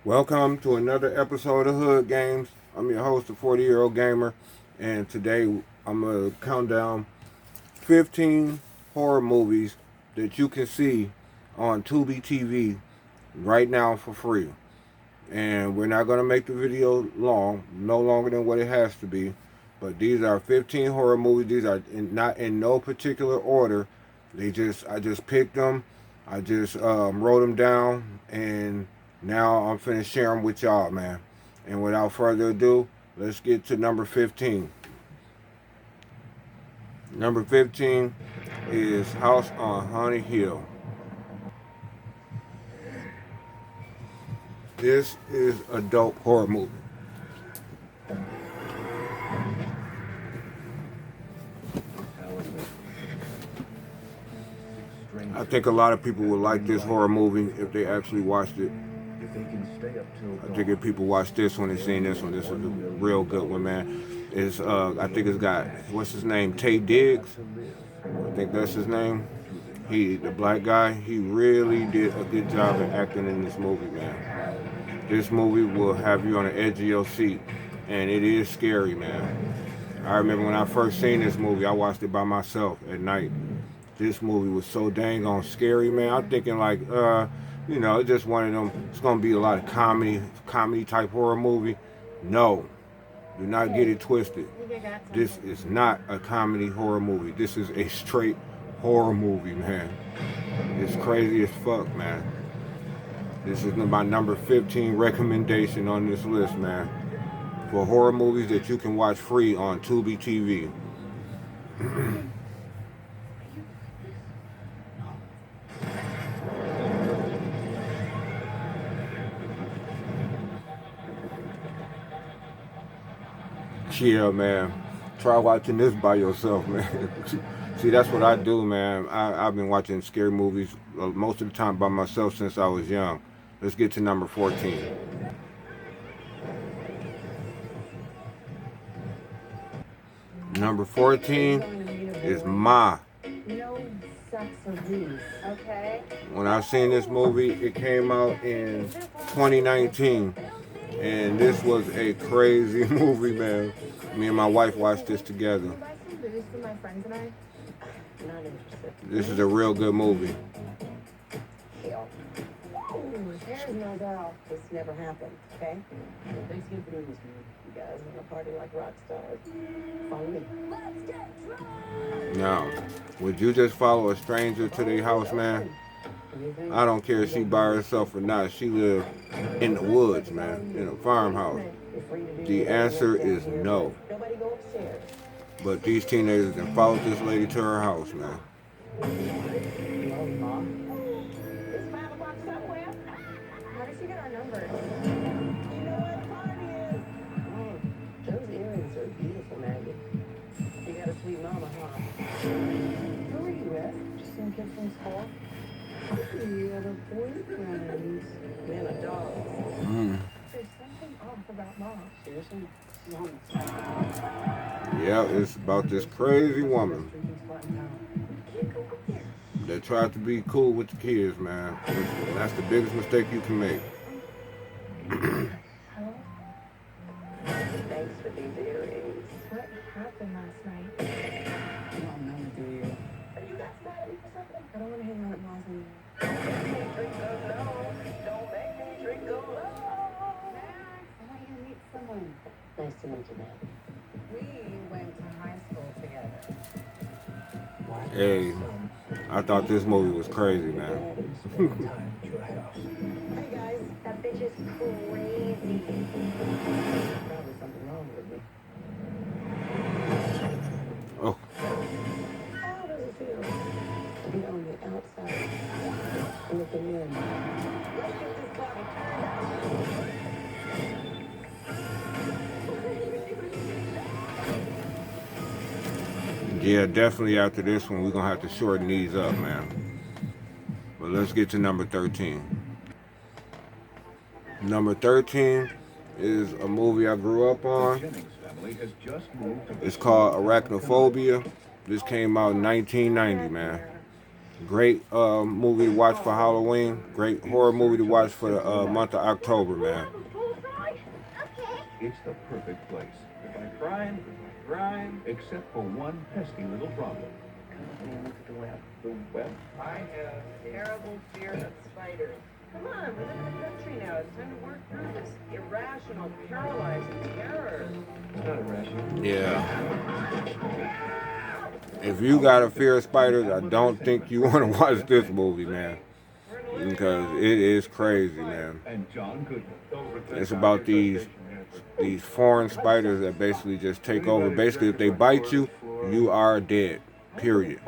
Welcome to another episode of Hood Games. I'm your host, the 40-year-old gamer, and today I'm going to count down 15 horror movies that you can see on Tubi TV right now for free. And we're not going to make the video long, no longer than what it has to be. But these are 15 horror movies. These are not in no particular order. I just picked them. I just wrote them down, and now I'm finna share them with y'all, man. And without further ado, let's get to number 15. Number 15 is House on Haunted Hill. This is a dope horror movie. I think a lot of people would like this horror movie if they actually watched it. I think if people watch this one and seen this is a real good one, man. I think it's got, what's his name, Tay Diggs? I think that's his name. The black guy, he really did a good job of acting in this movie, man. This movie will have you on the edge of your seat, and it is scary, man. I remember when I first seen this movie, I watched it by myself at night. This movie was so dang on scary, man. I'm thinking like, it's just one of them. It's gonna be a lot of comedy type horror movie. No, do not get it twisted. This is not a comedy horror movie. This is a straight horror movie, man. It's crazy as fuck, man. This is my number 15 recommendation on this list, man, for horror movies that you can watch free on Tubi TV. Yeah, man. Try watching this by yourself, man. See, that's what I do, man. I've been watching scary movies most of the time by myself since I was young. Let's get to number 14. Number 14 is Ma. Okay. When I seen this movie, it came out in 2019. And this was a crazy movie, man. Me and my wife watched this together. This is a real good movie. There's no doubt this never happened, okay? Thanksgiving with me. You guys want to party like rock stars. Follow me. Let's get drunk! Now, would you just follow a stranger to their house, man? I don't care if she by herself or not. She live in the woods, man, in a farmhouse. The answer is no. But these teenagers can follow this lady to her house, man. It's 5 o'clock somewhere. How did she get our number? You know what party is? Those earrings are beautiful, Maggie. You got a sweet mama, huh? Who are you with? Just some kid from school. You have a boyfriend. Man, a dog. There's something off about Mom. Seriously? Yeah, it's about this crazy woman that tried to be cool with the kids, man. That's the biggest mistake you can make. Hello? Thanks for these earrings. What happened last night? I don't know, do you? Are you guys mad at me for something? I don't want to hang out at Mom's anymore. Don't make me drink alone. Don't make me drink alone. Max, I want you to meet someone. Nice to meet you, man. We went to high school together. Hey, I thought this movie was crazy, man. Hey guys, that bitch is crazy. Probably something wrong with me. Oh, How does it feel to be on the outside looking in? Let's get this party turned up. yeah, definitely after this one, we're going to have to shorten these up, man. But let's get to number 13. Number 13 is a movie I grew up on. It's called Arachnophobia. This came out in 1990, man. Great movie to watch for Halloween. Great horror movie to watch for the month of October, man. It's the perfect place. If I crime, except for one pesky little problem. Come on, look at the web. The web? I have terrible fear of spiders. Come on, we live in the country now. It's time to work through this irrational, paralyzing terror. It's not irrational. Yeah. If you got a fear of spiders, I don't think you want to watch this movie, man. Because it is crazy, man. And John couldn't. It's about these foreign spiders that basically just take over. Basically, if they bite you, you are dead. Period.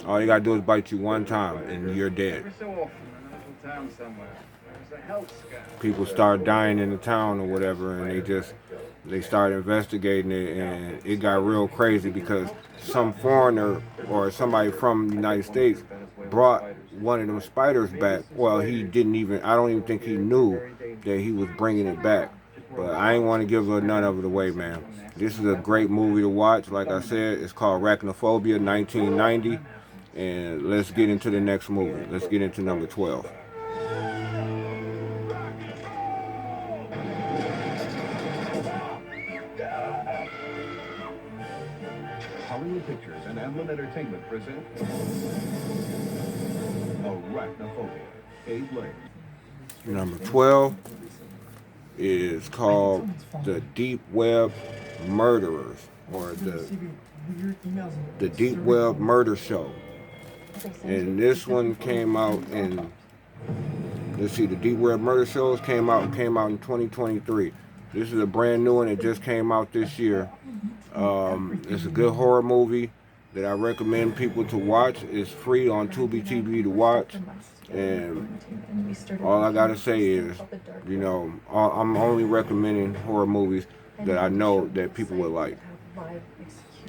All you gotta do is bite you one time and you're dead. Every so often in a little town somewhere, there's a health scare. People start dying in the town or whatever, and they start investigating it, and it got real crazy because some foreigner or somebody from the United States brought one of them spiders back. Well, he didn't even, I don't even think he knew that he was bringing it back. But I ain't want to give none of it away, man. This is a great movie to watch. Like I said, it's called Arachnophobia, 1990. And let's get into the next movie. Let's get into number 12. Hollywood Pictures and Amblin Entertainment present Arachnophobia. Abe Lane. Number 12 is called The Deep Web Murderers, or the Deep Web Murder Show. And this one came out in, let's see, the Deep Web Murder Shows came out in 2023. This is a brand new one. It just came out this year. It's a good horror movie that I recommend people to watch. It's free on Tubi TV to watch. And all I gotta say is, you know, I'm only recommending horror movies that I know that people would like,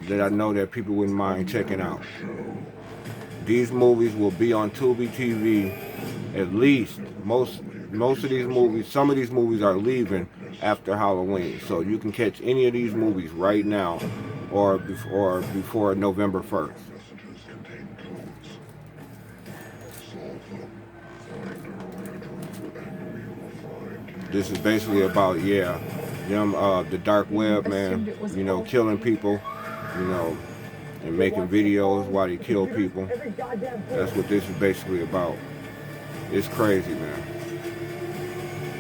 that I know that people wouldn't mind checking out. These movies will be on Tubi TV at least. Most of these movies, some of these movies are leaving after Halloween, so you can catch any of these movies right now or before November 1st. This is basically about, them, the dark web, man, you know, killing people, you know, and making videos while they kill people. That's what this is basically about. It's crazy, man.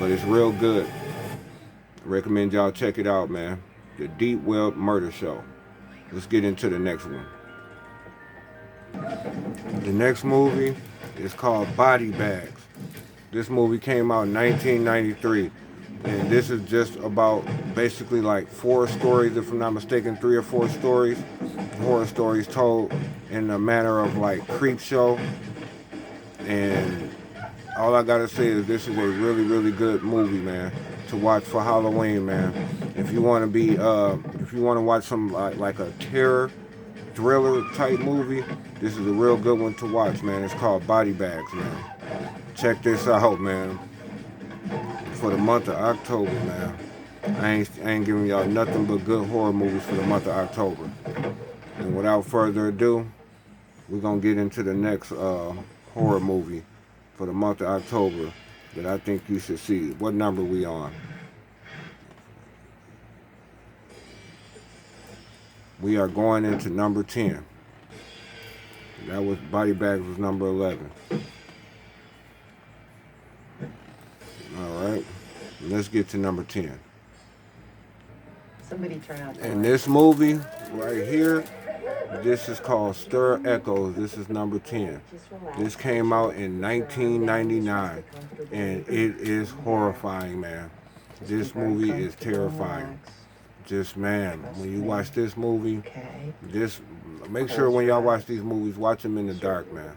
But it's real good. I recommend y'all check it out, man. The Deep Web Murder Show. Let's get into the next one. The next movie is called Body Bags. This movie came out in 1993. And this is just about basically like 4 stories, if I'm not mistaken, 3 or 4 stories. Horror stories told in the manner of like Creep Show. And all I gotta say is this is a really, really good movie, man, to watch for Halloween, man. If you want to be, if you want to watch some like a terror thriller type movie, this is a real good one to watch, man. It's called Body Bags, man. Check this out, man. For the month of October, man. I ain't giving y'all nothing but good horror movies for the month of October. And without further ado, we're gonna get into the next horror movie for the month of October that I think you should see. What number we on? We are going into number 10. That was Body Bags was number 11. All right, let's get to number 10. Somebody turn out the And this movie right here, this is called Stir Echoes. This is number 10. This came out in 1999, and it is horrifying, man. This movie is terrifying. Just, man, when you watch this movie, make sure when y'all watch these movies, watch them in the dark, man.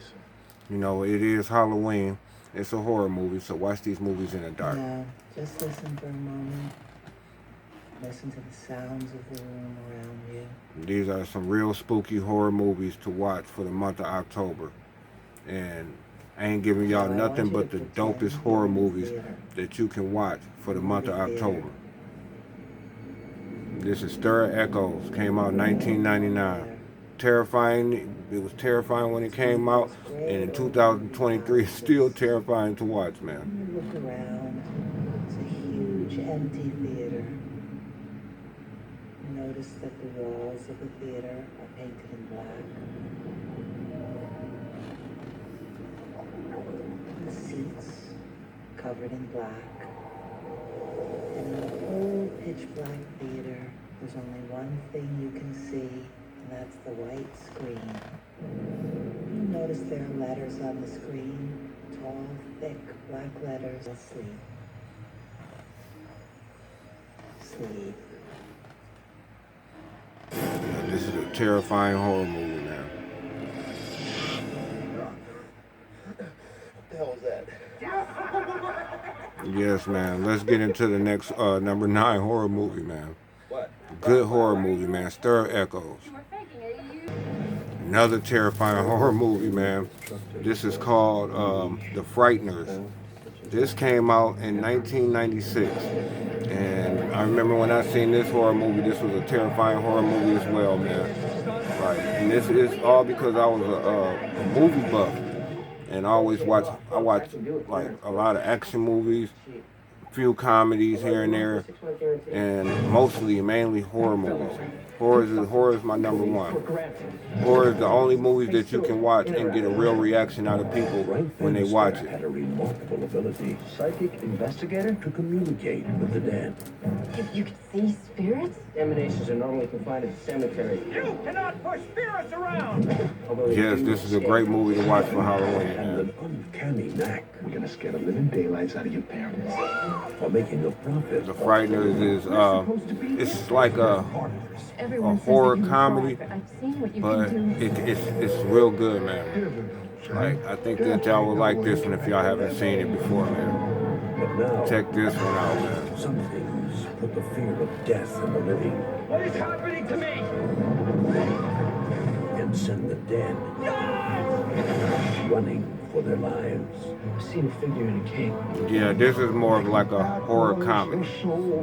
You know, it is Halloween. It's a horror movie, so watch these movies in the dark. No, just listen for a moment. Listen to the sounds of the room around you. These are some real spooky horror movies to watch for the month of October. And I ain't giving y'all nothing but the dopest horror movies that you can watch for the month of October. This is Stir Echoes, came out in 1999. Terrifying, It was terrifying when it came out, and in 2023, it's still terrifying to watch, man. Look around. It's a huge empty theater. Notice that the walls of the theater are painted in black. The seats covered in black. And in the whole pitch black theater, there's only one thing you can see, and that's the white screen. You notice there are letters on the screen, tall, thick black letters. Sleep. Sleep. This is a terrifying horror movie, man. What the hell was that? Yes, man. Let's get into the next number 9 horror movie, man. What? Good horror movie, man. Stir Echoes. Another terrifying horror movie, man. This is called The Frighteners. This came out in 1996. And I remember when I seen this horror movie, this was a terrifying horror movie as well, man. Right. And this is all because I was a movie buff. And I watch like a lot of action movies, a few comedies here and there, and mainly horror movies. Horror is my number one. Horror is the only movies that you can watch and get a real reaction out of people when they watch it. Had a remarkable ability, psychic investigator, to communicate with the dead. You can see spirits? Emanations are normally confined to the cemetery. You cannot push spirits around! Yes, this is a great movie to watch for Halloween. And an uncanny knack. We're gonna scare the living daylights out of your parents while making a profit. The Frighteners is it's like a horror comedy, but it's real good, man. Like, I think that y'all will like this one if y'all haven't seen it before, man. But now, Check this one out, man. some things put the fear of death in the living What is happening to me? and send the dead running for their lives. I've seen a figure in a cape. Yeah, this is more of like a horror comedy,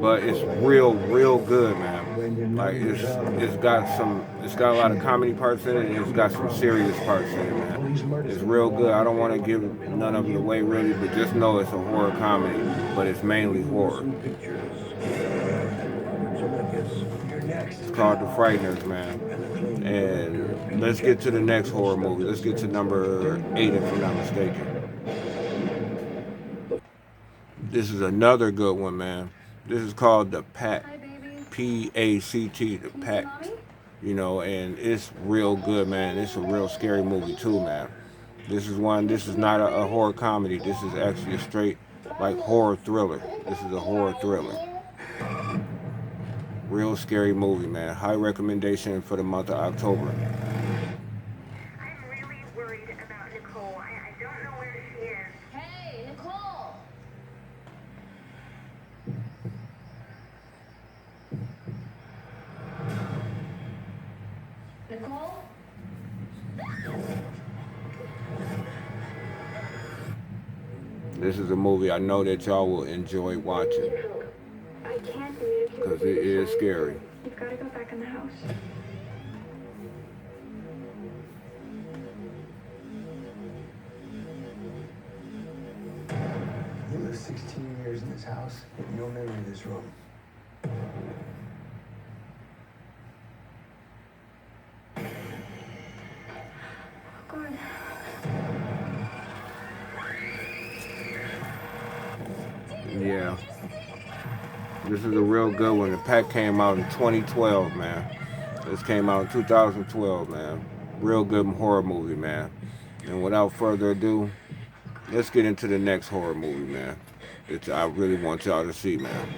but it's real good, man. Like it's got a lot of comedy parts in it, and it's got some serious parts in it, man. It's real good. I don't want to give none of it away really, but just know it's a horror comedy, but it's mainly horror. It's called The Frighteners, man. And let's get to the next horror movie. Let's get to number 8 if I'm not mistaken. This is another good one, man. This is called The Pact. P-A-C-T, The Pact. You know, and it's real good, man. It's a real scary movie too, man. This is not a horror comedy. This is actually a straight, like, horror thriller. This is a horror thriller. Real scary movie, man. High recommendation for the month of October. I'm really worried about Nicole. I don't know where she is. Hey, Nicole! Nicole? This is a movie I know that y'all will enjoy watching I can't communicate because with it you. is scary. You've got to go back in the house. You lived 16 years in this house, and no memory of this room. God. Yeah. This is a real good one. The Pact came out in 2012, man. This came out in 2012, man. Real good horror movie, man. And without further ado, let's get into the next horror movie, man, that I really want y'all to see, man.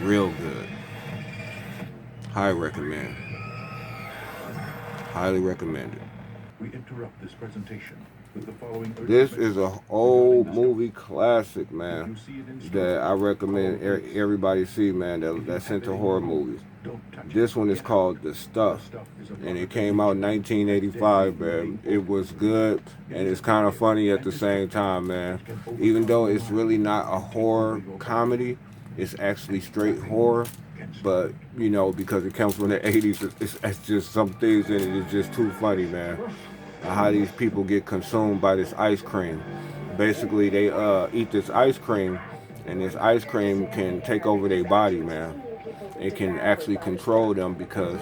Real good. Highly recommend. Highly recommended. We interrupt this presentation with the following. This is an old movie classic, man, that I recommend everybody see, man, that's into horror movies. This one is called The Stuff, and it came out in 1985, man. It was good, and it's kind of funny at the same time, man. Even though it's really not a horror comedy, it's actually straight horror. but you know, because it comes from the 80s, it's just some things in it is just too funny, man. How these people get consumed by this ice cream. Basically, they eat this ice cream, and this ice cream can take over their body, man. It can actually control them because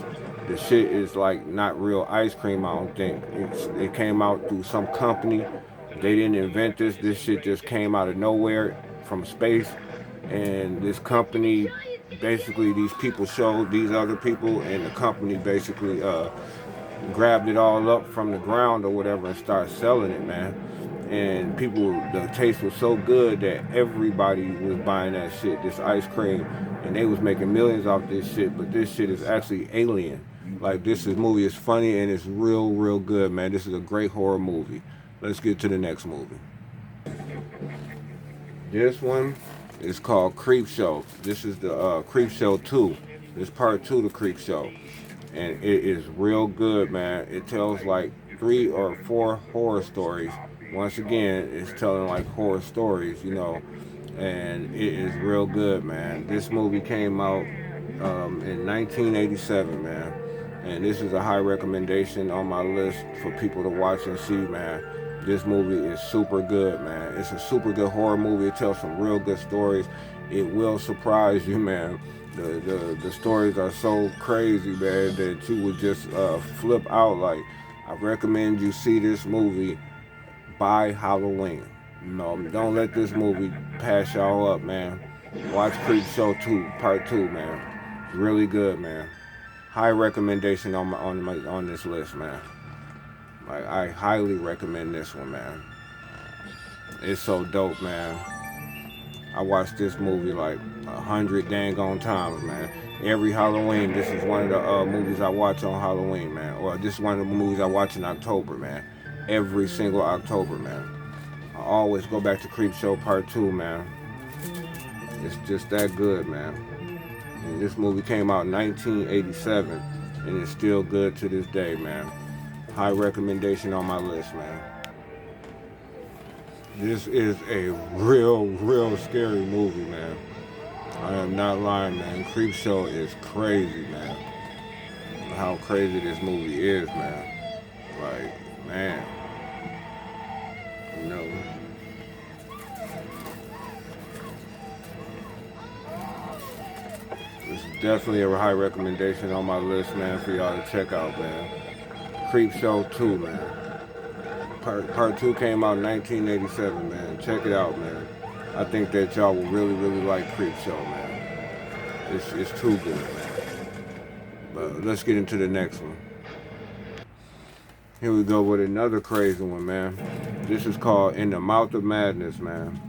the shit is like not real ice cream. I don't think it came out through some company. They didn't invent this. This shit just came out of nowhere from space, and this company basically these people showed these other people, and the company basically grabbed it all up from the ground or whatever and started selling it, man. And people, the taste was so good that everybody was buying that shit, this ice cream, and they was making millions off this shit. But this shit is actually alien. Like movie is funny and it's real, real good, man. This is a great horror movie. Let's get to the next movie. This one is called Creep Show. This is the Creep Show 2. This part 2 to Creep Show. And it is real good, man. It tells like 3 or 4 horror stories. Once again, it's telling like horror stories, you know. And it is real good, man. This movie came out in 1987, man. And this is a high recommendation on my list for people to watch and see, man. This movie is super good, man. It's a super good horror movie. It tells some real good stories. It will surprise you, man. The stories are so crazy, man, that you would just flip out. Like, I recommend you see this movie by Halloween. You know, don't let this movie pass y'all up, man. Watch Creep Show 2, Part 2, man. It's really good, man. High recommendation on this list, man. Like, I highly recommend this one, man. It's so dope, man. I watched this movie like 100 dang on times, man. Every Halloween, this is one of the movies I watch on Halloween, man. Or this is one of the movies I watch in October, man. Every single October, man. I always go back to Creep Show Part 2, man. It's just that good, man. And this movie came out in 1987, and it's still good to this day, man. High recommendation on my list, man. This is a real scary movie, man. I am not lying, man. Creep Show is crazy, man. How crazy this movie is, man. Like, man. You know. This is definitely a high recommendation on my list, man, for y'all to check out, man. Creep Show 2, man. Part 2 came out in 1987, man. Check it out, man. I think that y'all will really like Creep Show, man. It's too good, man. But let's get into the next one. Here we go with another crazy one, man. This is called In the Mouth of Madness, man.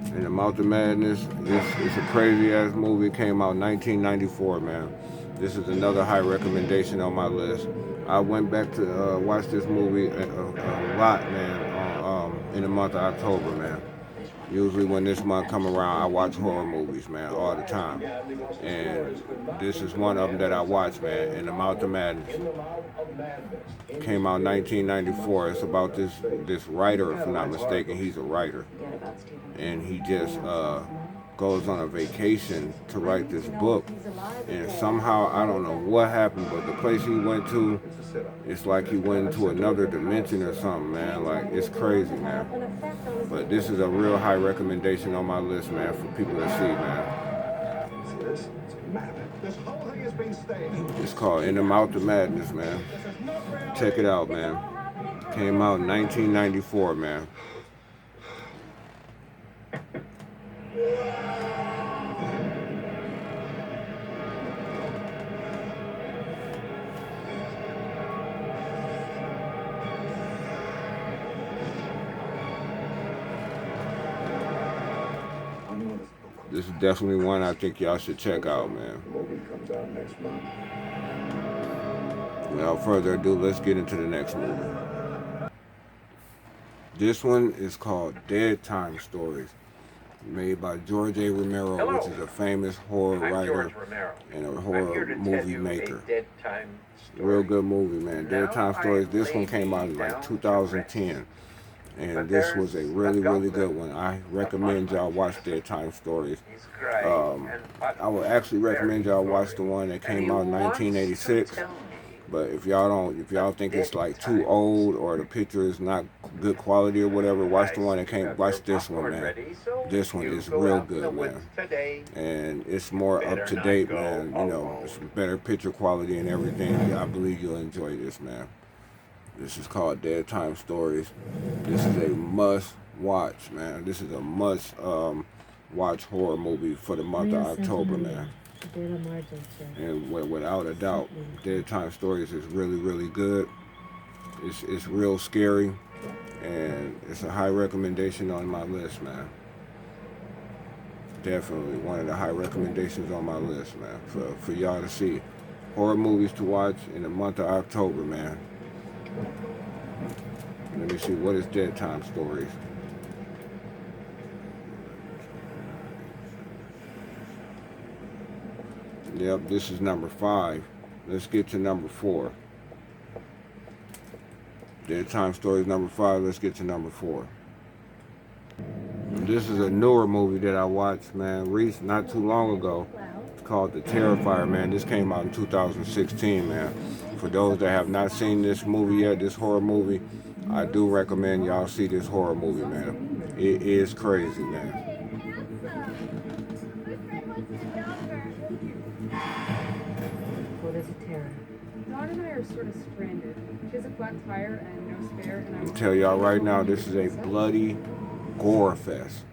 In the Mouth of Madness, it's a crazy ass movie. It came out in 1994, man. This is another high recommendation on my list. I went back to watch this movie a lot, man, in the month of October, man. Usually when this month come around, I watch horror movies, man, all the time. And this is one of them that I watch, man, In the Mouth of Madness. It came out in 1994. It's about this writer, if I'm not mistaken. He's a writer. And he just goes on a vacation to write this book. And somehow, I don't know what happened, but the place he went to, it's like he went into another dimension or something, man. Like, it's crazy, man. But this is a real high recommendation on my list, man, for people to see, man. See this? It's mad. This whole thing has been staged. It's called In the Mouth of Madness, man. Check it out, man. Came out in 1994, man. This is definitely one I think y'all should check out, man. Movie comes out next month. Without further ado, let's get into the next movie. This one is called Dead Time Stories, made by George A. Romero, which is a famous horror writer and a horror movie maker. Real good movie, man. Dead Time Stories. This one came out in like 2010. And this was a really, really good one. I recommend y'all watch Daytime Stories. I would actually recommend y'all watch the one that came out in 1986. But if y'all think it's like too old or the picture is not good quality or whatever, watch the one that came. Watch this one, man. This one is real good, man. And it's more up to date, man. You know, it's better picture quality and everything. I believe you'll enjoy this, man. This is called Daytime Stories. This is a must watch, man. This is a must watch horror movie for the month of October, man. And without a doubt, Daytime Stories is really, really good. It's real scary, and it's a high recommendation on my list, man. Definitely one of the high recommendations on my list, man, for y'all to see. Horror movies to watch in the month of October, man. Let me see, what is Daytime Stories? Yep, this is number 5. Let's get to number 4. Daytime Stories number 5. Let's get to number 4. This is a newer movie that I watched, man, not too long ago. It's called The Terrifier, man. This came out in 2016, man. For those that have not seen this movie yet, this horror movie, I do recommend y'all see this horror movie, man. It is crazy, man. What is a terror? Dawn and I are sort of stranded. She has a flat tire and no spare. And I'm tell y'all right now, this is a bloody gore fest.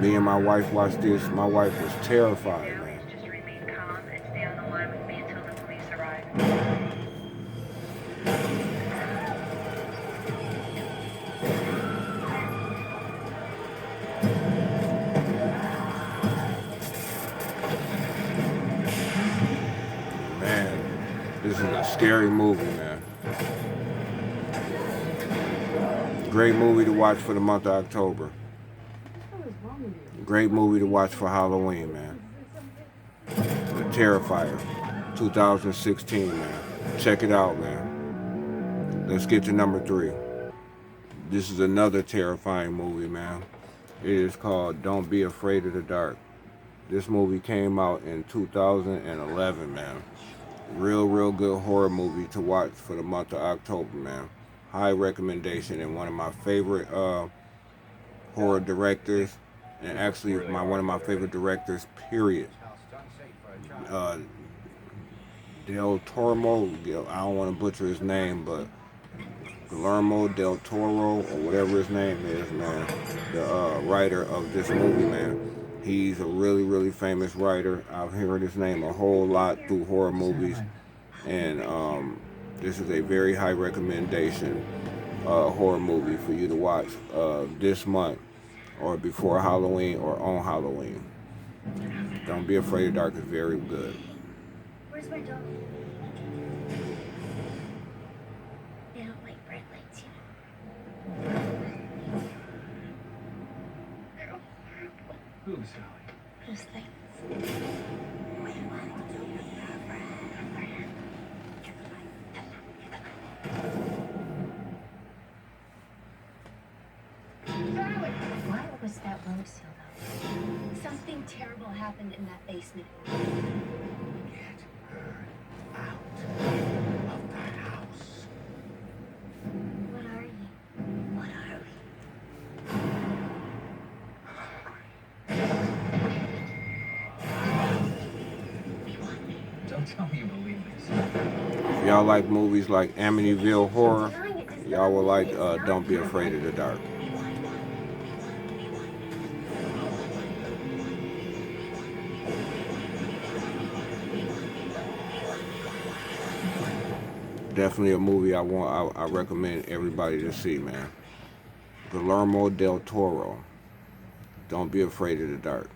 Me and my wife watched this. My wife was terrified, man. Just remain calm and stay on the line with me until the police arrive. Man, this is a scary movie, man. Great movie to watch for the month of October. Great movie to watch for Halloween, man. The Terrifier, 2016, man. Check it out, man. Let's get to number 3. This is another terrifying movie, man. It is called Don't Be Afraid of the Dark. This movie came out in 2011, man. Real good horror movie to watch for the month of October, man. High recommendation, and one of my favorite horror directors, and actually one of my favorite directors, period. Del Toro, I don't want to butcher his name, but Guillermo del Toro, or whatever his name is, man, the writer of this movie, man. He's a really famous writer. I've heard his name a whole lot through horror movies, and this is a very high recommendation horror movie for you to watch this month, or before Halloween, or on Halloween. Don't Be Afraid of the Dark is very good. Where's my dog? They don't like bright lights, you know. Who, Sally? Those lights. Why was that road sealed up? Something terrible happened in that basement. Get her out of the house. What are you? What are we? Don't tell me you believe this. If y'all like movies like Amityville Horror, y'all will like Don't Be Afraid of the Dark. Definitely a movie I recommend everybody to see, man. Guillermo del Toro. Don't Be Afraid of the Dark.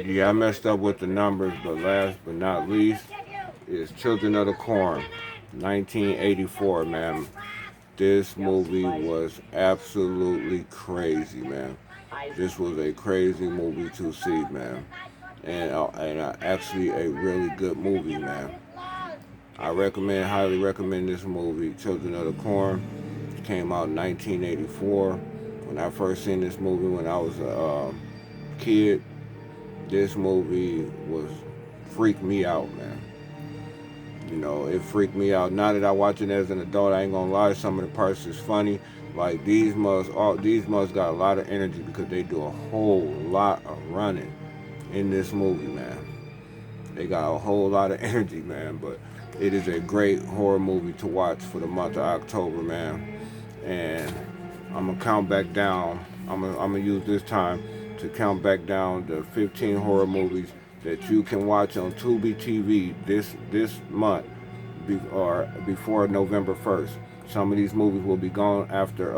Yeah, I messed up with the numbers, but last but not least is Children of the Corn. 1984, man. This movie was absolutely crazy, man. This was a crazy movie to see, man. And actually a really good movie, man. Highly recommend this movie, Children of the Corn. It came out in 1984. When I first seen this movie when I was a kid, this movie freaked me out, man. You know, it freaked me out. Now that I watch it as an adult, I ain't gonna lie, some of the parts is funny. Like these mugs got a lot of energy because they do a whole lot of running in this movie, man. They got a whole lot of energy, man. But it is a great horror movie to watch for the month of October, man. And I'm gonna count back down. I'm gonna use this time to count back down the 15 horror movies that you can watch on Tubi TV this month or before November 1st. Some of these movies will be gone after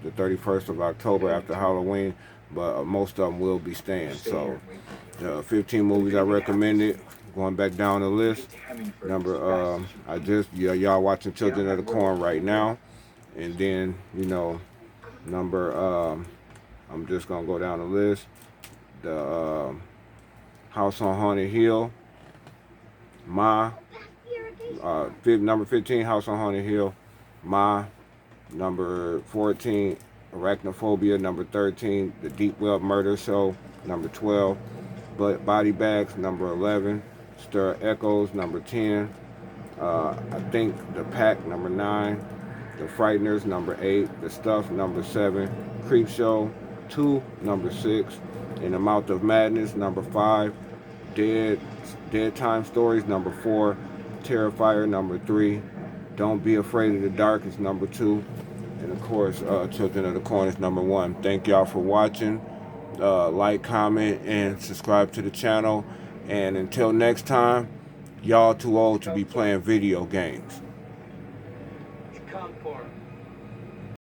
the 31st of October, after Halloween, but most of them will be staying. So, 15 movies I recommended. Going back down the list. Y'all watching Children of the Corn right now, and then I'm just gonna go down the list. The House on Haunted Hill. Number 15, House on Haunted Hill. Number 14, Arachnophobia. Number 13, The Deep Web Murder Show. Number 12, Body Bags. Number 11, Stir Echoes. Number 10, I think The Pack. Number 9, The Frighteners. Number 8, The Stuff. Number 7, Creep Show 2. Number 6, In the Mouth of Madness. Number 5, Dead Time Stories. Number 4, Terrifier. Number 3, Don't Be Afraid of the Dark is number 2. And of course, Children of the Corn is number 1. Thank y'all for watching. Like, comment, and subscribe to the channel. And until next time, y'all too old to be playing video games. Come for him.